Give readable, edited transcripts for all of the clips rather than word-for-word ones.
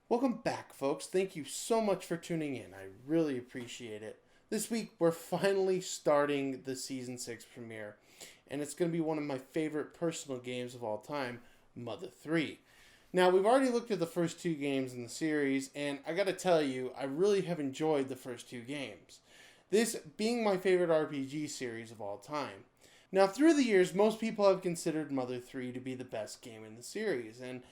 Welcome back, folks. Thank you so much for tuning in. I really appreciate it. This week, we're finally starting the Season 6 premiere, and it's going to be one of my favorite personal games of all time, Mother 3. Now, we've already looked at the first two games in the series, and I gotta tell you, I really have enjoyed the first two games. This being my favorite RPG series of all time. Now, through the years, most people have considered Mother 3 to be the best game in the series, and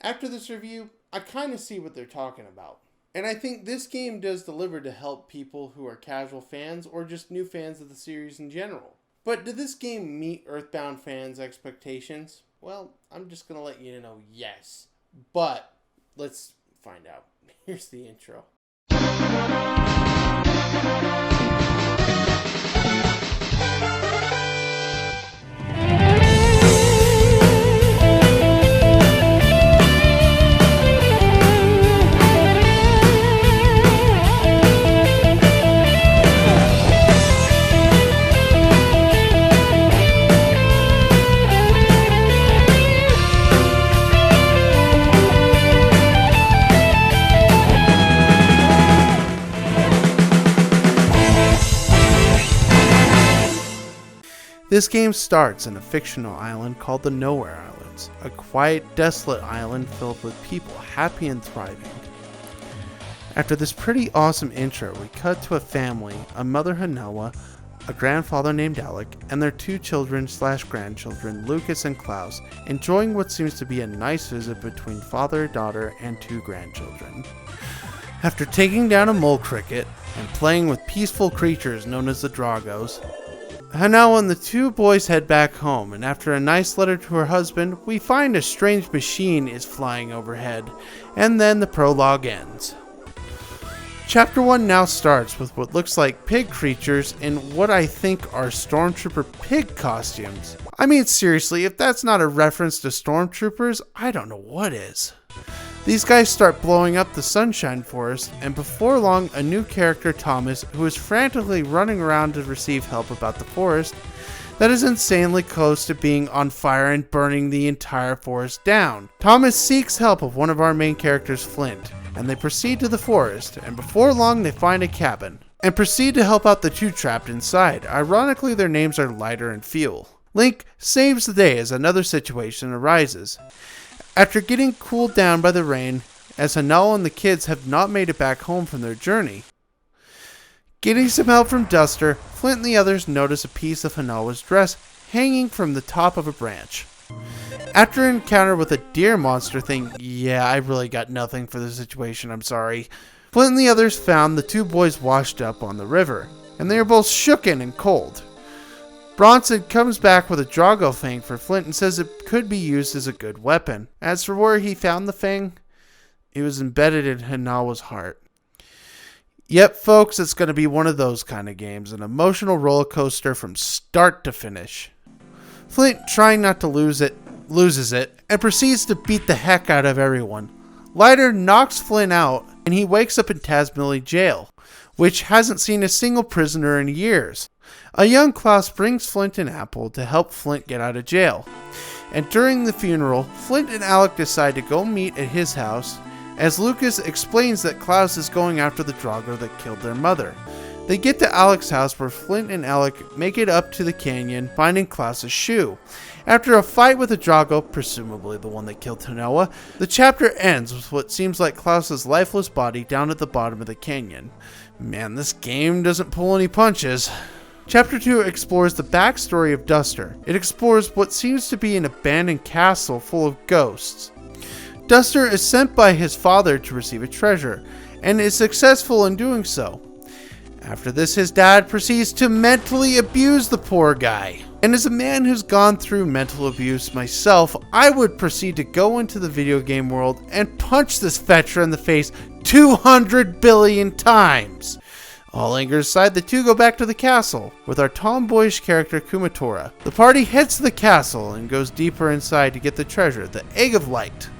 after this review, I kind of see what they're talking about. And I think this game does deliver to help people who are casual fans or just new fans of the series in general. But did this game meet Earthbound fans' expectations? Well, I'm just going to let you know yes. But let's find out. Here's the intro. This game starts in a fictional island called the Nowhere Islands, a quiet, desolate island filled with people happy and thriving. After this pretty awesome intro, we cut to a family, a mother Hanoa, a grandfather named Alec, and their two children/grandchildren, Lucas and Klaus, enjoying what seems to be a nice visit between father, daughter, and two grandchildren. After taking down a mole cricket and playing with peaceful creatures known as the Dragos, Hanoa and the two boys head back home, and after a nice letter to her husband, we find a strange machine is flying overhead, and then the prologue ends. Chapter 1 now starts with what looks like pig creatures in what I think are Stormtrooper pig costumes. I mean, seriously, if that's not a reference to Stormtroopers, I don't know what is. These guys start blowing up the Sunshine Forest, and before long, a new character, Thomas, who is frantically running around to receive help about the forest that is insanely close to being on fire and burning the entire forest down. Thomas seeks help of one of our main characters, Flint, and they proceed to the forest, and before long they find a cabin, and proceed to help out the two trapped inside. Ironically, their names are Lighter and Fuel. Link saves the day as another situation arises. After getting cooled down by the rain, as Hanoa and the kids have not made it back home from their journey. Getting some help from Duster, Flint and the others notice a piece of Hanoa's dress hanging from the top of a branch. After an encounter with a deer monster thing, yeah, I really got nothing for the situation, I'm sorry. Flint and the others found the two boys washed up on the river, and they are both shooken and cold. Bronson comes back with a Drago Fang for Flint and says it could be used as a good weapon. As for where he found the Fang, it was embedded in Hanoa's heart. Yep, folks, it's going to be one of those kind of games, an emotional roller coaster from start to finish. Flint, trying not to loses it, and proceeds to beat the heck out of everyone. Lighter knocks Flint out, and he wakes up in Tasmilly jail, which hasn't seen a single prisoner in years. A young Klaus brings Flint an apple to help Flint get out of jail. And during the funeral, Flint and Alec decide to go meet at his house, as Lucas explains that Klaus is going after the Drago that killed their mother. They get to Alec's house where Flint and Alec make it up to the canyon, finding Klaus's shoe. After a fight with a Drago, presumably the one that killed Hanoa, the chapter ends with what seems like Klaus's lifeless body down at the bottom of the canyon. Man, this game doesn't pull any punches. Chapter 2 explores the backstory of Duster. It explores what seems to be an abandoned castle full of ghosts. Duster is sent by his father to receive a treasure, and is successful in doing so. After this, his dad proceeds to mentally abuse the poor guy. And as a man who's gone through mental abuse myself, I would proceed to go into the video game world and punch this fetcher in the face 200 billion times. All anger aside, the two go back to the castle, with our tomboyish character Kumatora. The party heads to the castle and goes deeper inside to get the treasure, the Egg of Light.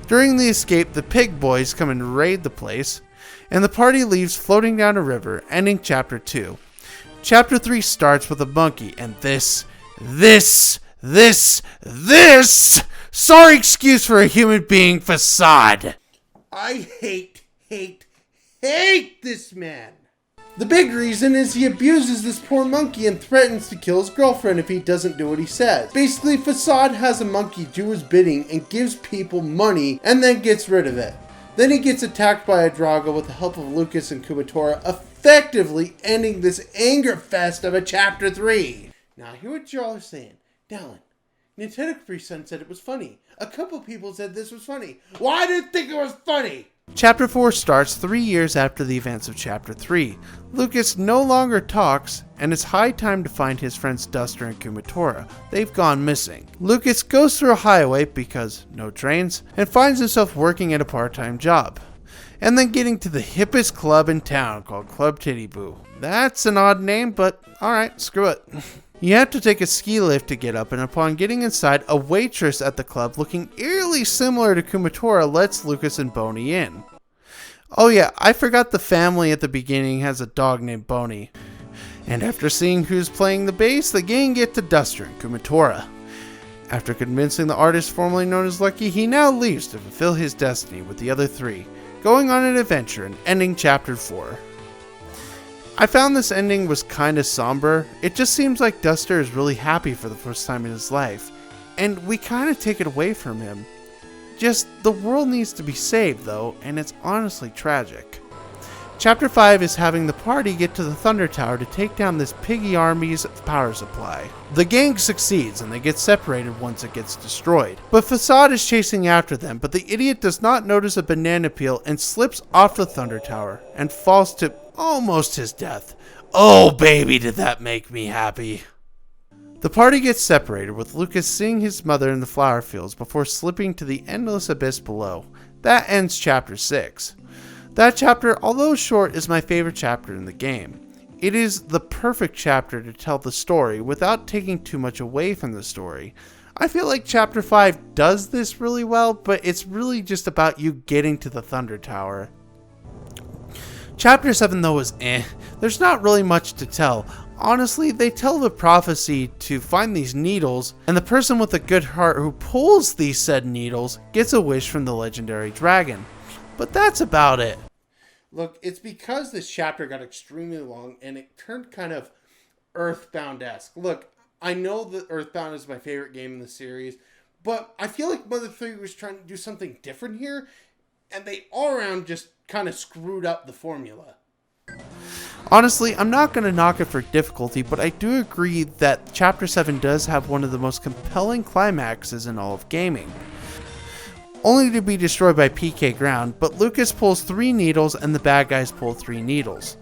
During the escape, the pig boys come and raid the place, and the party leaves floating down a river, ending Chapter 2. Chapter 3 starts with a monkey, and this, sorry excuse for a human being facade. I hate this man. The big reason is he abuses this poor monkey and threatens to kill his girlfriend if he doesn't do what he says. Basically, Facade has a monkey do his bidding and gives people money and then gets rid of it. Then he gets attacked by a Drago with the help of Lucas and Kumatora, effectively ending this anger fest of a Chapter 3. Now, I hear what y'all are saying. Dallin, Nintendo Capri Sun said it was funny. A couple people said this was funny. Well, I didn't think it was funny! Chapter 4 starts 3 years after the events of Chapter 3. Lucas no longer talks, and it's high time to find his friends Duster and Kumatora. They've gone missing. Lucas goes through a highway, because no trains, and finds himself working at a part-time job. And then getting to the hippest club in town called Club Titty Boo. That's an odd name, but alright, screw it. You have to take a ski lift to get up, and upon getting inside, a waitress at the club looking eerily similar to Kumatora lets Lucas and Boney in. Oh yeah, I forgot the family at the beginning has a dog named Boney. And after seeing who's playing the bass, the gang get to Duster and Kumatora. After convincing the artist formerly known as Lucky, he now leaves to fulfill his destiny with the other three, going on an adventure and ending Chapter 4. I found this ending was kinda somber. It just seems like Duster is really happy for the first time in his life, and we kinda take it away from him. Just, the world needs to be saved though, and it's honestly tragic. Chapter 5 is having the party get to the Thunder Tower to take down this piggy army's power supply. The gang succeeds and they get separated once it gets destroyed. But Facade is chasing after them, but the idiot does not notice a banana peel and slips off the Thunder Tower and falls to almost his death. Oh baby, did that make me happy. The party gets separated, with Lucas seeing his mother in the flower fields before slipping to the endless abyss below. That ends Chapter 6. That chapter, although short, is my favorite chapter in the game. It is the perfect chapter to tell the story without taking too much away from the story. I feel like Chapter 5 does this really well, but it's really just about you getting to the Thunder Tower. Chapter 7 though is There's not really much to tell. Honestly, they tell the prophecy to find these needles, and the person with a good heart who pulls these said needles gets a wish from the legendary dragon. But that's about it. Look, it's because this chapter got extremely long and it turned kind of Earthbound-esque. Look, I know that Earthbound is my favorite game in the series, but I feel like Mother 3 was trying to do something different here, and they all around just kind of screwed up the formula. Honestly, I'm not going to knock it for difficulty, but I do agree that Chapter 7 does have one of the most compelling climaxes in all of gaming. Only to be destroyed by PK Ground, but Lucas pulls 3 needles and the bad guys pull 3 needles.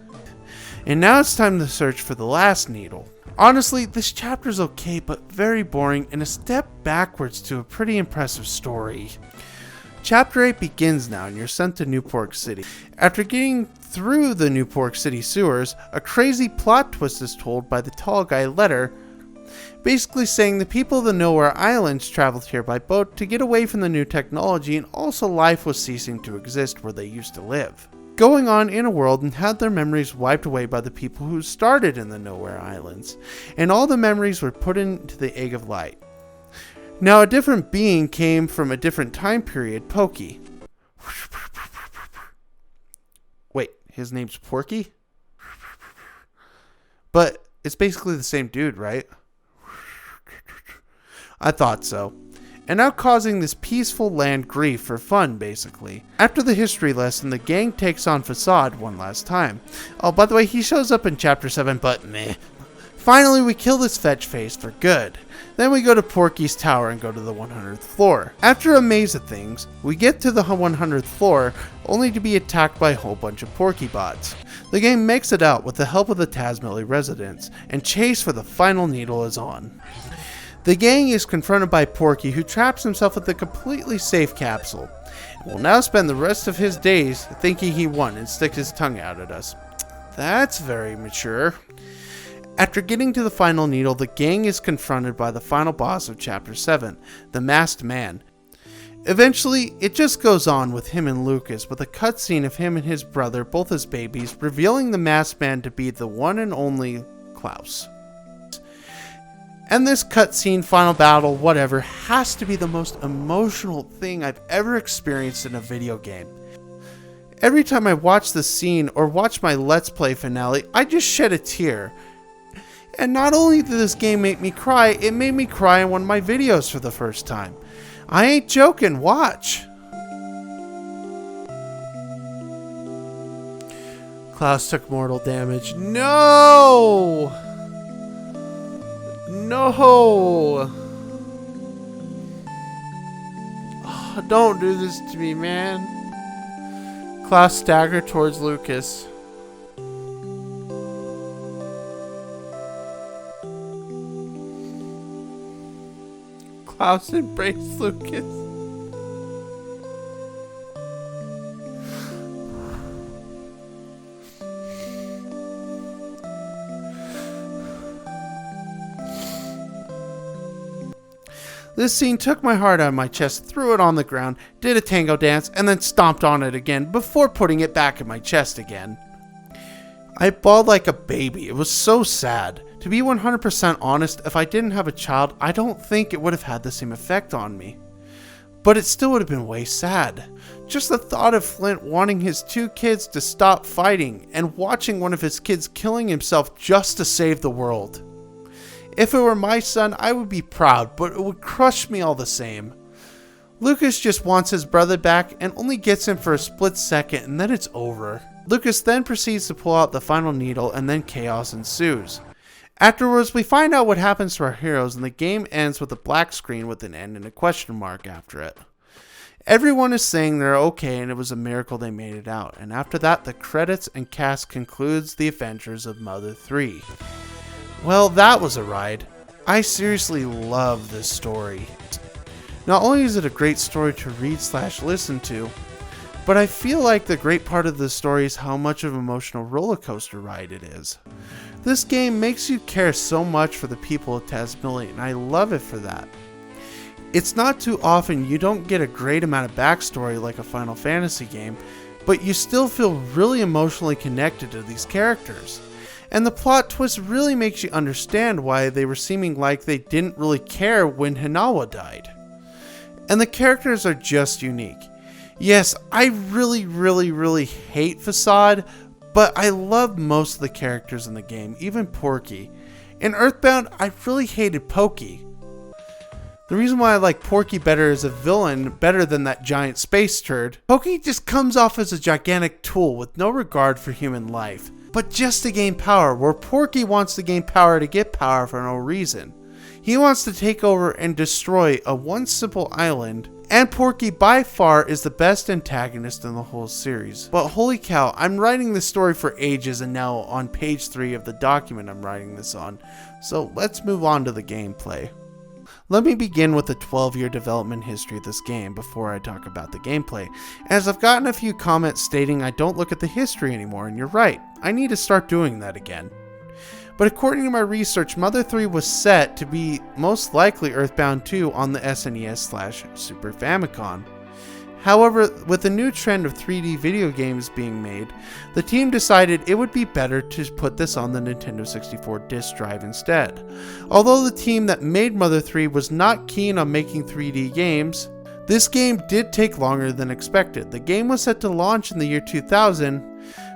And now it's time to search for the last needle. Honestly, this chapter is okay, but very boring and a step backwards to a pretty impressive story. Chapter 8 begins now and you're sent to Newport City. After getting through the Newport City sewers, a crazy plot twist is told by the tall guy Letter, basically saying the people of the Nowhere Islands traveled here by boat to get away from the new technology, and also life was ceasing to exist where they used to live. Going on in a world and had their memories wiped away by the people who started in the Nowhere Islands, and all the memories were put into the Egg of Light. Now a different being came from a different time period, Pokey. Wait, his name's Porky? But it's basically the same dude, right? I thought so. And now causing this peaceful land grief for fun, basically. After the history lesson, the gang takes on Facade one last time. Oh, by the way, he shows up in Chapter 7, but meh. Finally, we kill this fetch face for good. Then we go to Porky's Tower and go to the 100th floor. After a maze of things, we get to the 100th floor, only to be attacked by a whole bunch of Porky bots. The game makes it out with the help of the Tazmily residents, and chase for the final needle is on. The gang is confronted by Porky, who traps himself with a completely safe capsule, and will now spend the rest of his days thinking he won and stick his tongue out at us. That's very mature. After getting to the final needle, the gang is confronted by the final boss of Chapter 7, the Masked Man. Eventually, it just goes on with him and Lucas, with a cutscene of him and his brother, both as babies, revealing the Masked Man to be the one and only Klaus. And this cutscene, final battle, whatever, has to be the most emotional thing I've ever experienced in a video game. Every time I watch the scene or watch my Let's Play finale, I just shed a tear. And not only did this game make me cry, it made me cry in one of my videos for the first time. I ain't joking, watch! Klaus took mortal damage. No! No! Oh, don't do this to me, man. Klaus staggered towards Lucas. Klaus embraced Lucas. This scene took my heart out of my chest, threw it on the ground, did a tango dance, and then stomped on it again before putting it back in my chest again. I bawled like a baby. It was so sad. To be 100% honest, if I didn't have a child, I don't think it would have had the same effect on me. But it still would have been way sad. Just the thought of Flint wanting his 2 kids to stop fighting and watching one of his kids killing himself just to save the world. If it were my son, I would be proud, but it would crush me all the same. Lucas just wants his brother back and only gets him for a split second and then it's over. Lucas then proceeds to pull out the final needle and then chaos ensues. Afterwards, we find out what happens to our heroes and the game ends with a black screen with an end and a question mark after it. Everyone is saying they're okay and it was a miracle they made it out, and after that the credits and cast concludes the adventures of Mother 3. Well, that was a ride. I seriously love this story. Not only is it a great story to read/listen to, but I feel like the great part of the story is how much of an emotional roller coaster ride it is. This game makes you care so much for the people of Tasmania, and I love it for that. It's not too often you don't get a great amount of backstory like a Final Fantasy game, but you still feel really emotionally connected to these characters. And the plot twist really makes you understand why they were seeming like they didn't really care when Hinawa died. And the characters are just unique. Yes, I really hate Facade, but I love most of the characters in the game, even Porky. In Earthbound, I really hated Pokey. The reason why I like Porky better as a villain, better than that giant space turd, Pokey just comes off as a gigantic tool with no regard for human life, but just to gain power, where Porky wants to gain power to get power for no reason. He wants to take over and destroy a one simple island, and Porky by far is the best antagonist in the whole series. But holy cow, I'm writing this story for ages and now on page 3 of the document I'm writing this on, so let's move on to the gameplay. Let me begin with the 12-year development history of this game before I talk about the gameplay, as I've gotten a few comments stating I don't look at the history anymore, and you're right, I need to start doing that again. But according to my research, Mother 3 was set to be most likely Earthbound 2 on the SNES/Super Famicom. However, with the new trend of 3D video games being made, the team decided it would be better to put this on the Nintendo 64 disk drive instead. Although the team that made Mother 3 was not keen on making 3D games, this game did take longer than expected. The game was set to launch in the year 2000,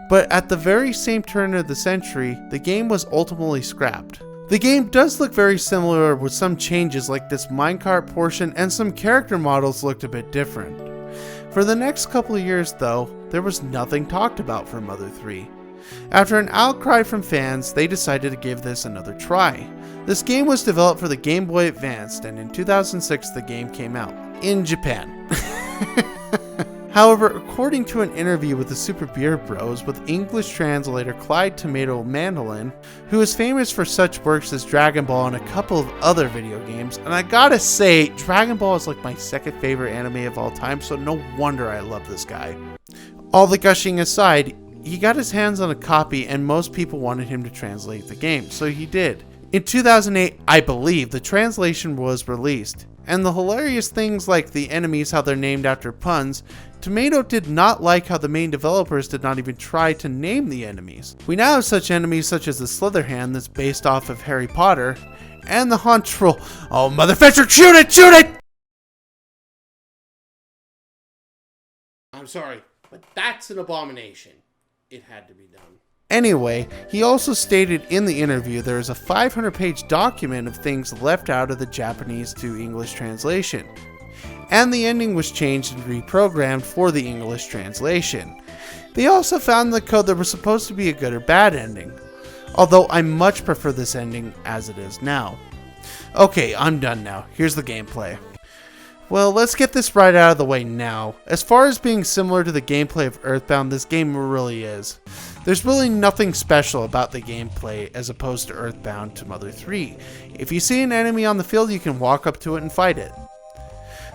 but at the very same turn of the century, the game was ultimately scrapped. The game does look very similar with some changes like this minecart portion, and some character models looked a bit different. For the next couple of years though, there was nothing talked about for Mother 3. After an outcry from fans, they decided to give this another try. This game was developed for the Game Boy Advance, and in 2006 the game came out in Japan. However, according to an interview with the Super Beer Bros with English translator Clyde Tomato Mandolin, who is famous for such works as Dragon Ball and a couple of other video games, and I gotta say, Dragon Ball is like my second favorite anime of all time, so no wonder I love this guy. All the gushing aside, he got his hands on a copy and most people wanted him to translate the game, so he did. In 2008, I believe, the translation was released. And the hilarious things like the enemies, how they're named after puns, Tomato did not like how the main developers did not even try to name the enemies. We now have such enemies such as the Slitherhand that's based off of Harry Potter, and the Haunt Troll. Oh, motherfucker, shoot it, shoot it! I'm sorry. But that's an abomination. It had to be done. Anyway, he also stated in the interview there is a 500-page document of things left out of the Japanese to English translation, and the ending was changed and reprogrammed for the English translation. They also found in the code there was supposed to be a good or bad ending, although I much prefer this ending as it is now. Okay, I'm done now. Here's the gameplay. Well, let's get this right out of the way now. As far as being similar to the gameplay of Earthbound, this game really is. There's really nothing special about the gameplay as opposed to Earthbound to Mother 3. If you see an enemy on the field, you can walk up to it and fight it.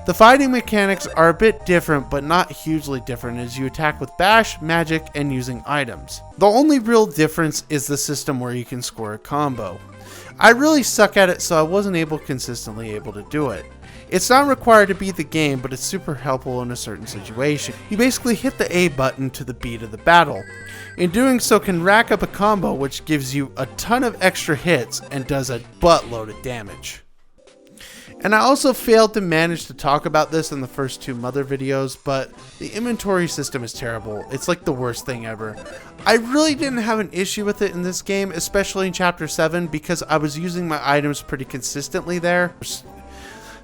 The fighting mechanics are a bit different, but not hugely different, as you attack with bash, magic, and using items. The only real difference is the system where you can score a combo. I really suck at it, so I wasn't consistently able to do it. It's not required to beat the game, but it's super helpful in a certain situation. You basically hit the A button to the beat of the battle. In doing so, can rack up a combo which gives you a ton of extra hits and does a buttload of damage. And I also failed to manage to talk about this in the first two Mother videos, but the inventory system is terrible. It's like the worst thing ever. I really didn't have an issue with it in this game, especially in Chapter 7, because I was using my items pretty consistently there.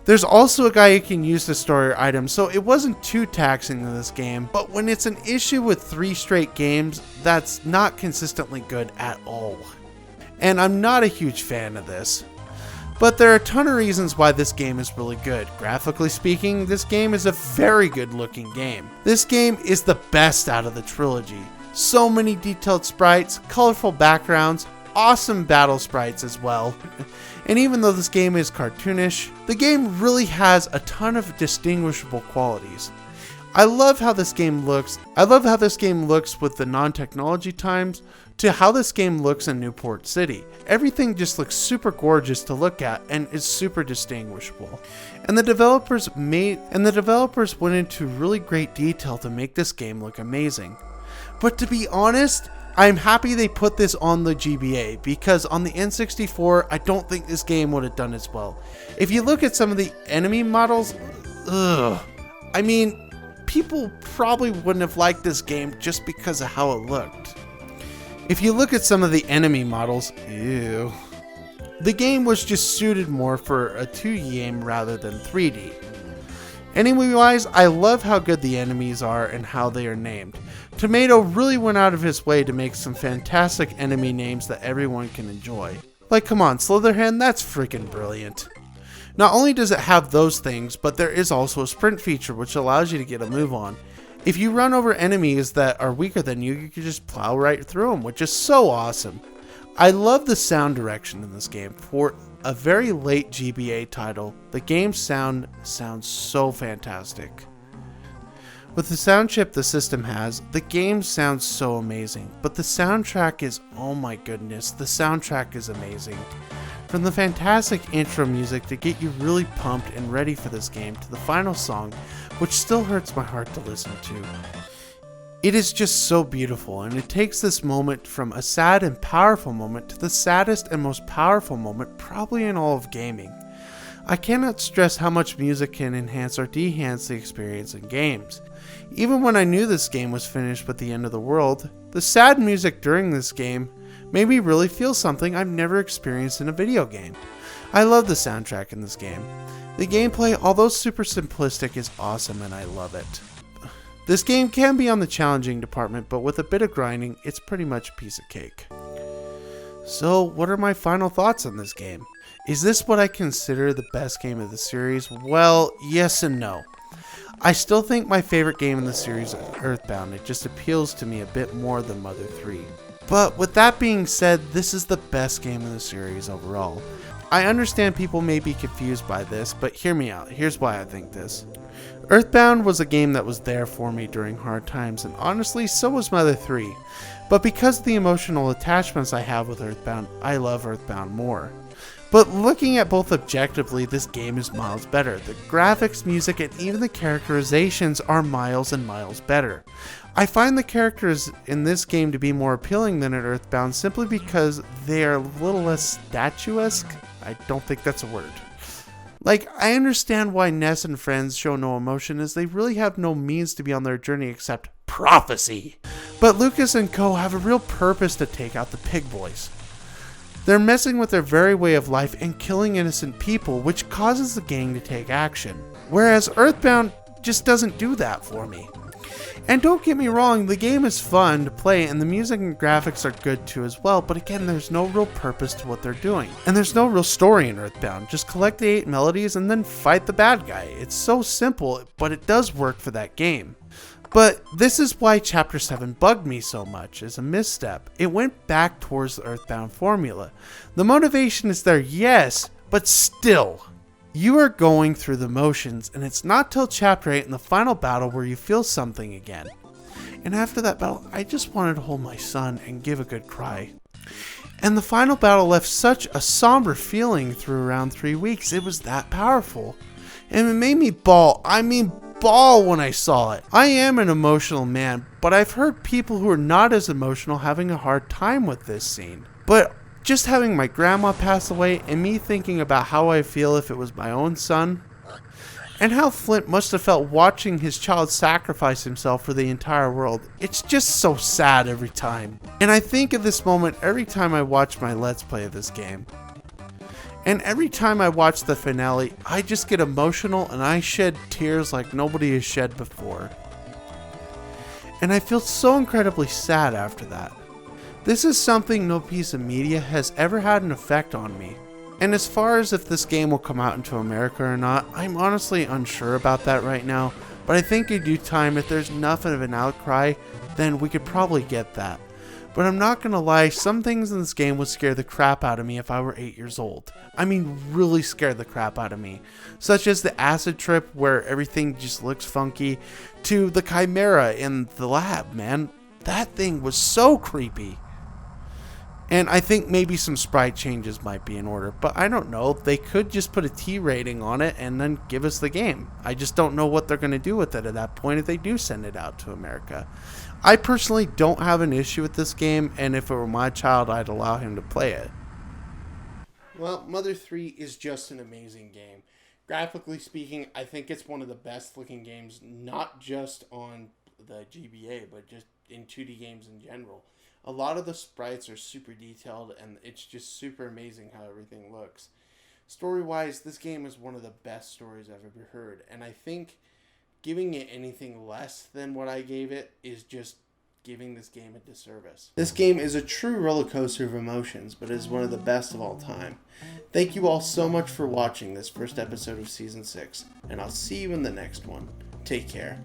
There's also a guy you can use to store your items, so it wasn't too taxing in this game, but when it's an issue with 3 straight games, that's not consistently good at all. And I'm not a huge fan of this. But there are a ton of reasons why this game is really good. Graphically speaking, this game is a very good looking game. This game is the best out of the trilogy. So many detailed sprites, colorful backgrounds, awesome battle sprites as well. And even though this game is cartoonish, the game really has a ton of distinguishable qualities. I love how this game looks. I love how this game looks with the non-technology times to how this game looks in Newport City. Everything just looks super gorgeous to look at and is super distinguishable. And the developers went into really great detail to make this game look amazing. But to be honest, I'm happy they put this on the GBA, because on the N64, I don't think this game would have done as well. If you look at some of the enemy models, I mean, people probably wouldn't have liked this game just because of how it looked. If you look at some of the enemy models, ew. The game was just suited more for a 2D game rather than 3D. Anyway-wise, I love how good the enemies are and how they are named. Tomato really went out of his way to make some fantastic enemy names that everyone can enjoy. Like, come on, Slitherhead, that's freaking brilliant. Not only does it have those things, but there is also a sprint feature which allows you to get a move on. If you run over enemies that are weaker than you, you can just plow right through them, which is so awesome. I love the sound direction in this game. For a very late GBA title, the game's sound sounds so fantastic. With the sound chip the system has, the game sounds so amazing, but the soundtrack is, oh my goodness, the soundtrack is amazing. From the fantastic intro music to get you really pumped and ready for this game to the final song, which still hurts my heart to listen to. It is just so beautiful, and it takes this moment from a sad and powerful moment to the saddest and most powerful moment probably in all of gaming. I cannot stress how much music can enhance or de-hance the experience in games. Even when I knew this game was finished with the end of the world, the sad music during this game made me really feel something I've never experienced in a video game. I love the soundtrack in this game. The gameplay, although super simplistic, is awesome and I love it. This game can be on the challenging department, but with a bit of grinding, it's pretty much a piece of cake. So, what are my final thoughts on this game? Is this what I consider the best game of the series? Well, yes and no. I still think my favorite game in the series is Earthbound. It just appeals to me a bit more than Mother 3. But with that being said, this is the best game in the series overall. I understand people may be confused by this, but hear me out. Here's why I think this. Earthbound was a game that was there for me during hard times, and honestly, so was Mother 3. But because of the emotional attachments I have with Earthbound, I love Earthbound more. But looking at both objectively, this game is miles better. The graphics, music, and even the characterizations are miles and miles better. I find the characters in this game to be more appealing than in Earthbound simply because they are a little less statuesque. I don't think that's a word. Like, I understand why Ness and friends show no emotion, as they really have no means to be on their journey except prophecy. But Lucas and co have a real purpose to take out the pig boys. They're messing with their very way of life and killing innocent people, which causes the gang to take action. Whereas Earthbound just doesn't do that for me. And don't get me wrong, the game is fun to play and the music and graphics are good too as well, but again, there's no real purpose to what they're doing. And there's no real story in Earthbound, just collect the 8 melodies and then fight the bad guy. It's so simple, but it does work for that game. But this is why Chapter 7 bugged me so much as a misstep. It went back towards the Earthbound formula. The motivation is there, yes, but still. You are going through the motions, and it's not till Chapter 8 in the final battle where you feel something again. And after that battle, I just wanted to hold my son and give a good cry. And the final battle left such a somber feeling through around 3 weeks. It was that powerful. And it made me bawl. Bawl when I saw it. I am an emotional man, but I've heard people who are not as emotional having a hard time with this scene. But just having my grandma pass away and me thinking about how I feel if it was my own son, and how Flint must have felt watching his child sacrifice himself for the entire world, it's just so sad every time. And I think of this moment every time I watch my Let's Play of this game. And every time I watch the finale, I just get emotional and I shed tears like nobody has shed before. And I feel so incredibly sad after that. This is something no piece of media has ever had an effect on me. And as far as if this game will come out into America or not, I'm honestly unsure about that right now. But I think in due time, if there's enough of an outcry, then we could probably get that. But I'm not gonna lie, some things in this game would scare the crap out of me if I were 8 years old. I mean, really scare the crap out of me. Such as the acid trip where everything just looks funky, to the chimera in the lab, man. That thing was so creepy. And I think maybe some sprite changes might be in order, but I don't know. They could just put a T rating on it and then give us the game. I just don't know what they're going to do with it at that point if they do send it out to America. I personally don't have an issue with this game, and if it were my child, I'd allow him to play it. Well, Mother 3 is just an amazing game. Graphically speaking, I think it's one of the best looking games, not just on the GBA, but just in 2D games in general. A lot of the sprites are super detailed, and it's just super amazing how everything looks. Story-wise, this game is one of the best stories I've ever heard, and I think giving it anything less than what I gave it is just giving this game a disservice. This game is a true roller coaster of emotions, but is one of the best of all time. Thank you all so much for watching this first episode of Season 6, and I'll see you in the next one. Take care.